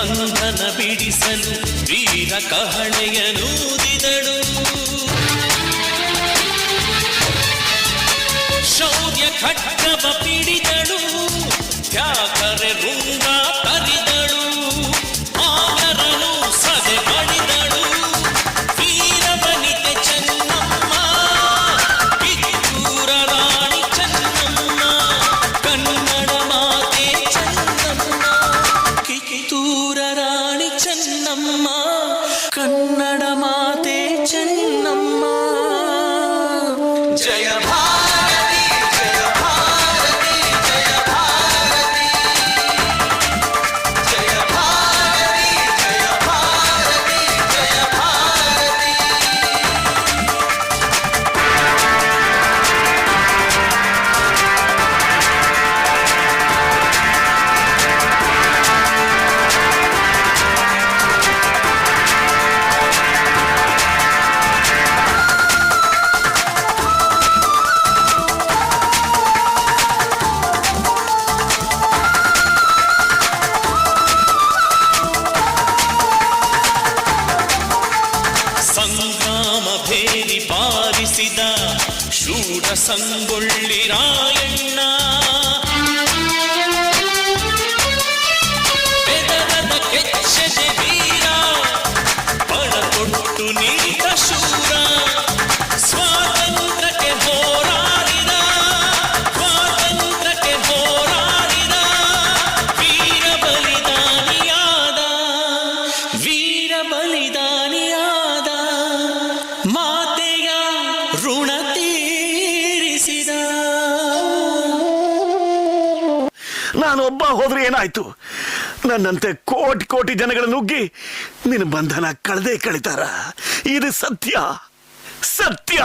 ಬಂಧನ ಬಿಡಿಸಲು ವೀರ ಕಹಳೆಯನೂದಿದಳು. ಶೌರ್ಯ ಖಡ್ಗವ ಪಿಡಿದಳು, ತ್ಯಾಗರೆ ರುಂಗ ತರಿದಳು, ಆಯರನು ಸದೆ ಮಾಡಿದಳು. ವೀರ ವನಿತೆ ಚೆನ್ನಮ್ಮ, ಕಿತ್ತೂರ ರಾಣಿ ಚೆನ್ನಮ್ಮ, ಕನ್ನಡ ಮಾತೆ ಚೆನ್ನಮ್ಮ, ಕಿತ್ತೂರ ರಾಣಿ ಚೆನ್ನಮ್ಮ, ಕನ್ನಡ ಮಾತೆ ಚೆನ್ನಮ್ಮ. ಜಯ ಭಾರತಿ ಜಯ ಭಾರತಿ ಜಯ ಭಾರತಿ, ಜಯ ಭಾರತಿ ಜಯ ಭಾರತಿ ಜಯ ಭಾರತಿ. ಸಂಗ್ರಾಮ ಭೇರಿ ಬಾರಿಸಿದ ಶೂರ ಸಂಗೊಳ್ಳಿ ರಾಯಣ್ಣ, ಬೆದರದ ಕೆಚ್ಚದೆ ವೀರ, ಪಣ ಕೊಟ್ಟು ನೀತ ಶೂರ, ಸ್ವಾತಂತ್ರ್ಯಕ್ಕೆ ಹೋರಾಡಿದ, ಸ್ವಾತಂತ್ರ್ಯಕ್ಕೆ ಹೋರಾಡಿದ, ವೀರ ಬಲಿದಾನಿಯಾದ, ವೀರ ಬಲಿದಾನಿಯಾದ, ಮಾತೆಯ ಋಣ ತೀರಿಸಿದ. ನಾನೊಬ್ಬ ಹೋದ್ರೆ ಏನಾಯ್ತು? ನನ್ನಂತೆ ಕೋಟಿ ಕೋಟಿ ಜನಗಳ ನುಗ್ಗಿ ನಿನ್ನ ಬಂಧನ ಕಳೆದೇ ಕಳಿತಾರ. ಇದು ಸತ್ಯ, ಸತ್ಯ.